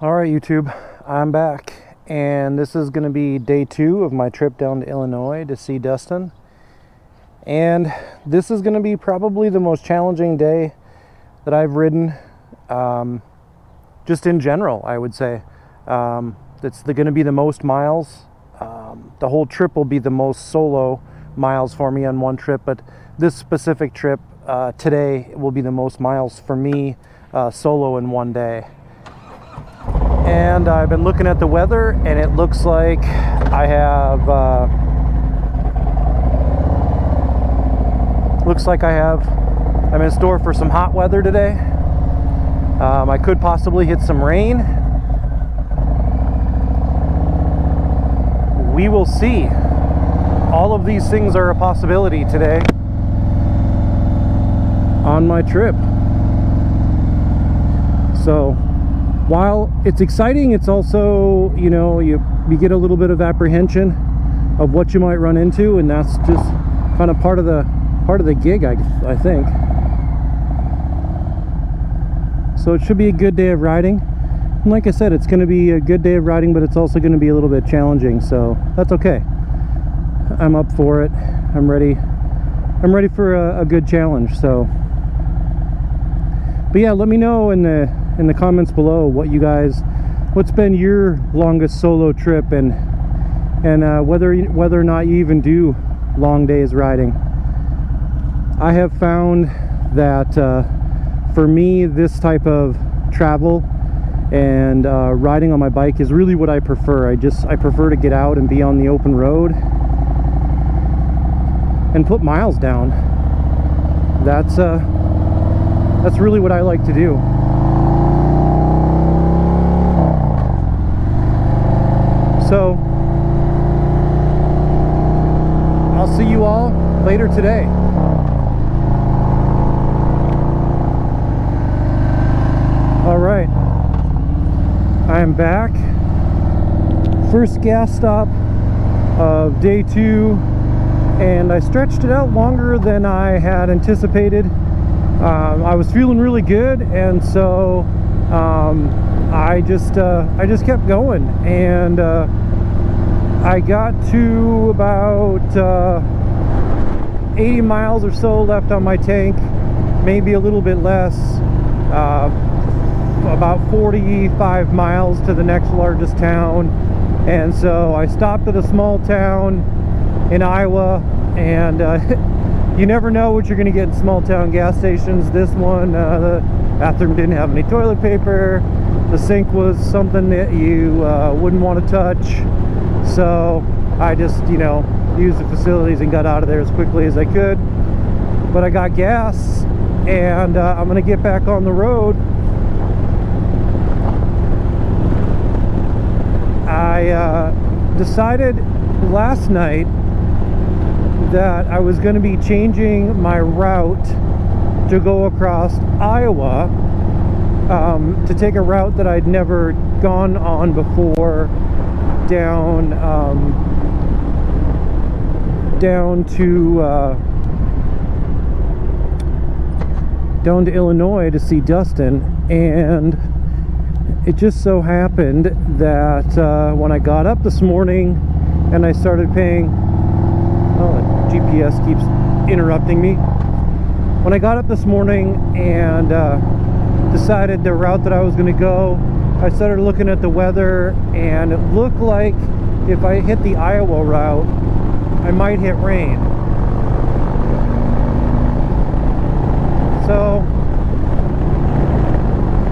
All right, YouTube, I'm back, and this is going to be day 2 of my trip down to Illinois to see Dustin. And this is going to be probably the most challenging day that I've ridden, just in general, I would say. It's going to be the most miles. The whole trip will be the most solo miles for me on one trip, but this specific trip today will be the most miles for me solo in one day. And I've been looking at the weather, and it looks like I have I'm in store for some hot weather today. I could possibly hit some rain. We will see. All of these things are a possibility today on my trip. So while it's exciting, it's also, you get a little bit of apprehension of what you might run into, and that's just kind of part of the gig, I think. So it should be a good day of riding. And like I said, it's going to be a good day of riding, but it's also going to be a little bit challenging, so that's okay. I'm up for it. I'm ready for a good challenge. So, but yeah, let me know in the comments below what's been your longest solo trip, and whether or not you even do long days riding. I have found that for me, this type of travel and riding on my bike is really what I prefer. I prefer to get out and be on the open road and put miles down. That's really what I like to do. So I'll see you all later today. All right, I am back. First gas stop of day 2, and I stretched it out longer than I had anticipated. I was feeling really good, and so I just kept going, and I got to about 80 miles or so left on my tank, maybe a little bit less. About 45 miles to the next largest town, and so I stopped at a small town in Iowa, and you never know what you're going to get in small town gas stations. This one, the bathroom didn't have any toilet paper, the sink was something that you wouldn't want to touch, so I just used the facilities and got out of there as quickly as I could. But I got gas, and I'm going to get back on the road. I decided last night that I was going to be changing my route to go across Iowa, to take a route that I'd never gone on before, down to Illinois to see Dustin. And it just so happened that when I got up this morning and I started paying, oh, the GPS keeps interrupting me. When I got up this morning and decided the route that I was going to go, I started looking at the weather, and it looked like if I hit the Iowa route, I might hit rain. So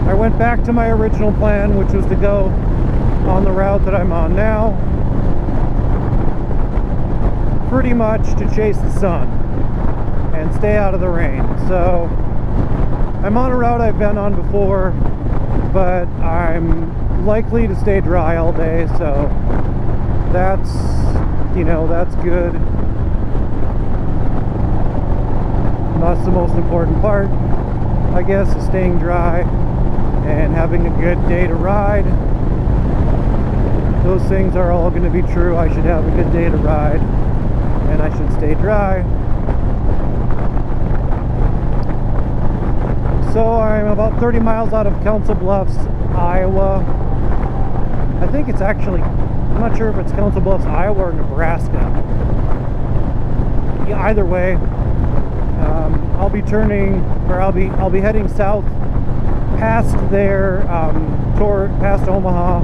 I went back to my original plan, which was to go on the route that I'm on now, pretty much to chase the sun and stay out of the rain. So I'm on a route I've been on before, but I'm likely to stay dry all day, so that's good. That's the most important part, I guess, is staying dry and having a good day to ride. Those things are all going to be true. I should have a good day to ride, and I should stay dry. So I'm about 30 miles out of Council Bluffs, Iowa, I think it's actually, I'm not sure if it's Council Bluffs, Iowa or Nebraska. Yeah, either way, I'll be turning, or I'll be heading south past there, past Omaha,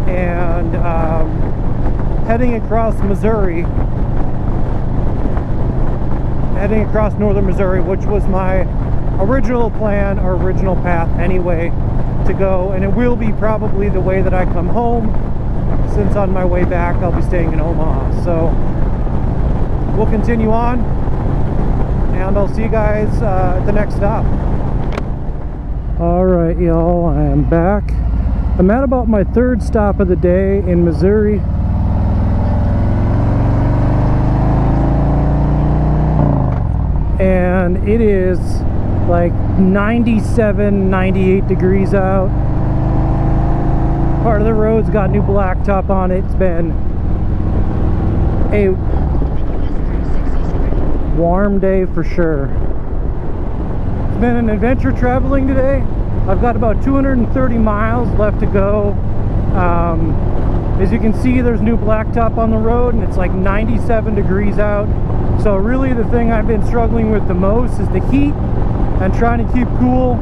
and heading across Missouri, heading across northern Missouri, which was my original plan or original path anyway to go, and it will be probably the way that I come home, since on my way back I'll be staying in Omaha. So we'll continue on, and I'll see you guys at the next stop. Alright y'all, I am back. I'm at about my third stop of the day in Missouri. And it is like 97, 98 degrees out. Part of the road's got new blacktop on it. It's been a warm day for sure. It's been an adventure traveling today. I've got about 230 miles left to go. As you can see, there's new blacktop on the road, and it's like 97 degrees out. So really the thing I've been struggling with the most is the heat and trying to keep cool.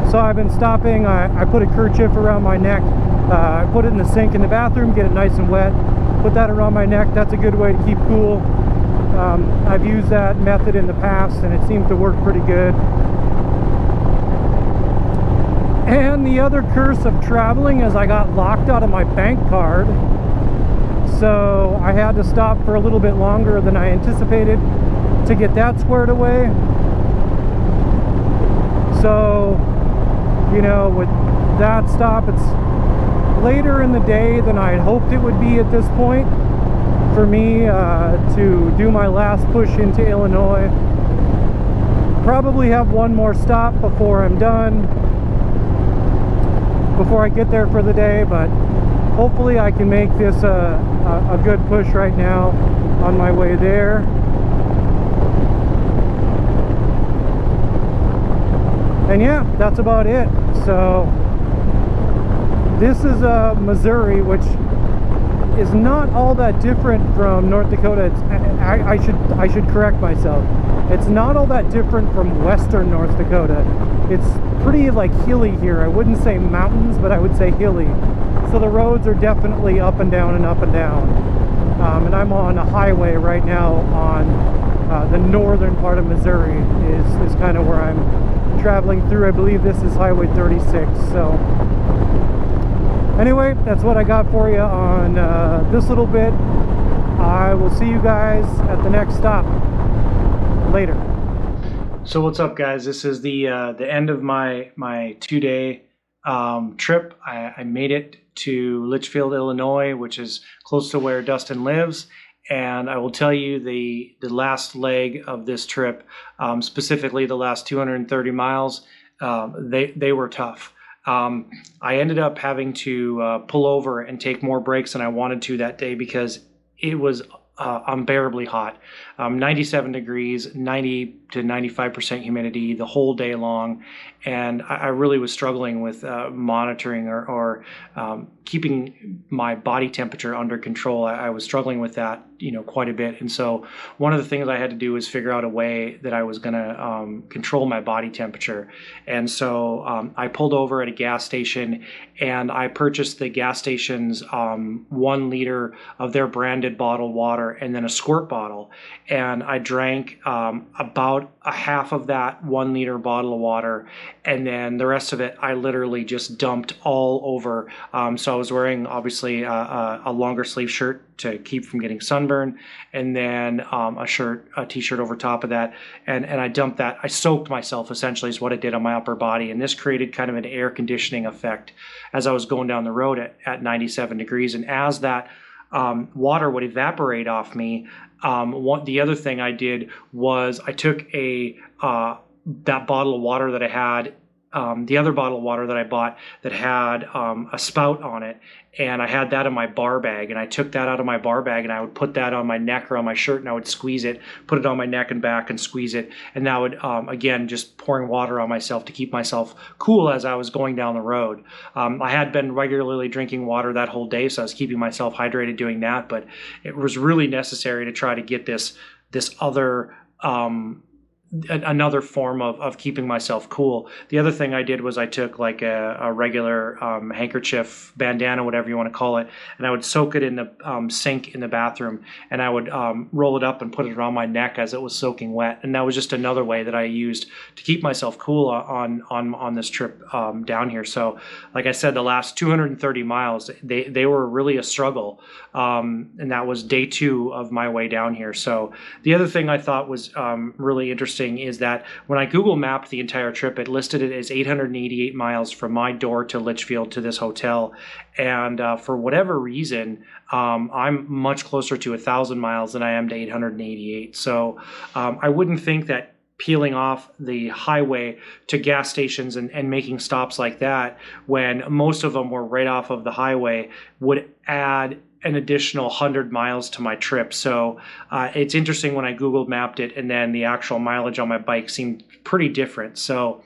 So I've been stopping. I put a kerchief around my neck. I put it in the sink in the bathroom, get it nice and wet. Put that around my neck. That's a good way to keep cool. I've used that method in the past, and it seems to work pretty good. And the other curse of traveling is I got locked out of my bank card. So I had to stop for a little bit longer than I anticipated to get that squared away. So, you know, with that stop, it's later in the day than I had hoped it would be at this point for me to do my last push into Illinois. Probably have one more stop before I'm done, before I get there for the day, but hopefully I can make this a good push right now on my way there. And yeah, that's about it. So this is Missouri, which is not all that different from North Dakota. I should correct myself. It's not all that different from western North Dakota. It's pretty like hilly here. I wouldn't say mountains, but I would say hilly. So the roads are definitely up and down and up and down. And I'm on a highway right now on the northern part of Missouri is kind of where I'm traveling through. I believe this is Highway 36. So anyway, that's what I got for you on this little bit. I will see you guys at the next stop later. So what's up, guys? This is the end of my 2-day trip. I made it to Litchfield, Illinois, which is close to where Dustin lives. And I will tell you the last leg of this trip, specifically the last 230 miles, they were tough. I ended up having to pull over and take more breaks than I wanted to that day because it was unbearably hot. 97 degrees, 90 to 95% humidity the whole day long, and I really was struggling with monitoring or keeping my body temperature under control. I was struggling with that, quite a bit. And so one of the things I had to do was figure out a way that I was going to control my body temperature. And so I pulled over at a gas station, and I purchased the gas station's 1 liter of their branded bottled water and then a squirt bottle. And I drank about a half of that 1 liter bottle of water, and then the rest of it I literally just dumped all over. So I was wearing obviously a longer sleeve shirt to keep from getting sunburn, and then a t-shirt over top of that, and I dumped that. I soaked myself, essentially, is what I did on my upper body, and this created kind of an air conditioning effect as I was going down the road at 97 degrees. And as that water would evaporate off me, the other thing I did was I took that bottle of water that I had the other bottle of water that I bought that had a spout on it, and I had that in my bar bag, and I took that out of my bar bag and I would put that on my neck or on my shirt, and I would squeeze it, put it on my neck and back and squeeze it, and that would again, just pouring water on myself to keep myself cool as I was going down the road. I had been regularly drinking water that whole day, so I was keeping myself hydrated doing that, but it was really necessary to try to get this other another form of keeping myself cool. The other thing I did was I took like a regular handkerchief, bandana, whatever you want to call it, and I would soak it in the sink in the bathroom, and I would roll it up and put it around my neck as it was soaking wet. And that was just another way that I used to keep myself cool on this trip down here. So like I said, the last 230 miles, they were really a struggle, and that was day 2 of my way down here. So the other thing I thought was really interesting is that when I Google mapped the entire trip, it listed it as 888 miles from my door to Litchfield to this hotel. And for whatever reason, I'm much closer to 1,000 miles than I am to 888. So I wouldn't think that peeling off the highway to gas stations and making stops like that, when most of them were right off of the highway, would add an additional 100 miles to my trip. So it's interesting when I Google mapped it, and then the actual mileage on my bike seemed pretty different. So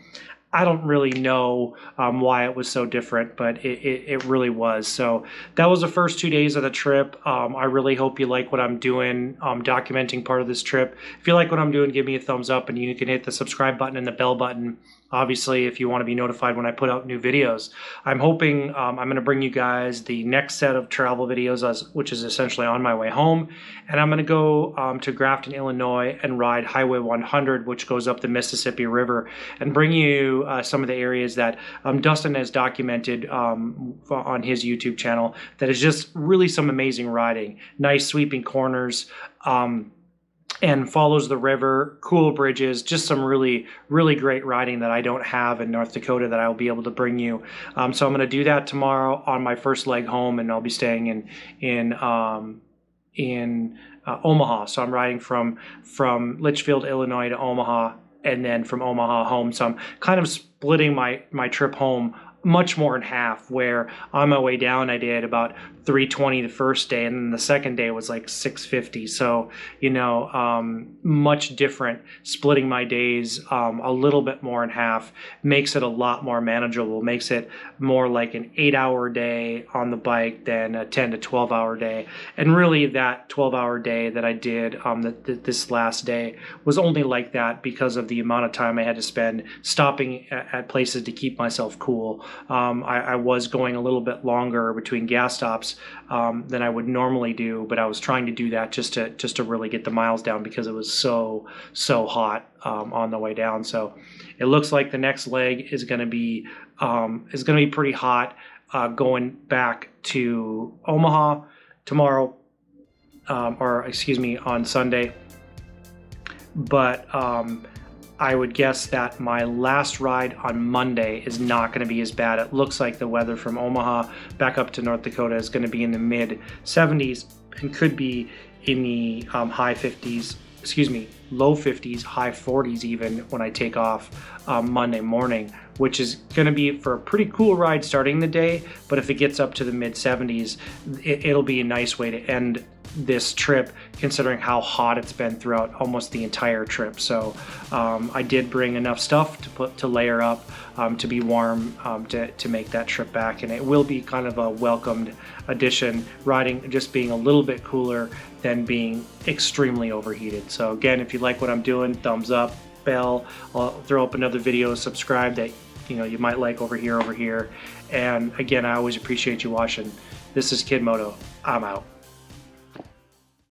I don't really know why it was so different, but it really was. So that was the first 2 days of the trip. I really hope you like what I'm doing, documenting part of this trip. If you like what I'm doing, give me a thumbs up, and you can hit the subscribe button and the bell button, obviously, if you want to be notified when I put out new videos. I'm hoping I'm going to bring you guys the next set of travel videos, which is essentially on my way home. And I'm going to go to Grafton, Illinois, and ride Highway 100, which goes up the Mississippi River, and bring you some of the areas that Dustin has documented on his YouTube channel. That is just really some amazing riding, nice sweeping corners, and follows the river, cool bridges, just some really, really great riding that I don't have in North Dakota that I'll be able to bring you. So I'm going to do that tomorrow on my first leg home, and I'll be staying in Omaha. So I'm riding from Litchfield, Illinois to Omaha, and then from Omaha home. So I'm kind of splitting my trip home much more in half, where on my way down I did about 320 the first day, and then the second day was like 650. So, you know, much different. Splitting my days a little bit more in half makes it a lot more manageable, makes it more like an 8-hour day on the bike than a 10 to 12-hour day. And really that 12-hour day that I did this last day was only like that because of the amount of time I had to spend stopping at places to keep myself cool. I was going a little bit longer between gas stops than I would normally do, but I was trying to do that just to really get the miles down because it was so hot on the way down. So it looks like the next leg is going to be pretty hot, going back to Omaha tomorrow, or excuse me, on Sunday. But I would guess that my last ride on Monday is not going to be as bad. It looks like the weather from Omaha back up to North Dakota is going to be in the mid 70s and could be in the high 50s, low 50s, high 40s even when I take off Monday morning, which is going to be for a pretty cool ride starting the day. But if it gets up to the mid 70s, it'll be a nice way to end this trip, considering how hot it's been throughout almost the entire trip. So I did bring enough stuff to layer up, to be warm, to make that trip back, and it will be kind of a welcomed addition, riding just being a little bit cooler than being extremely overheated. So again, if you like what I'm doing, thumbs up, bell. I'll throw up another video, subscribe that you might like over here, and again, I always appreciate you watching. This is Kid Moto. I'm out.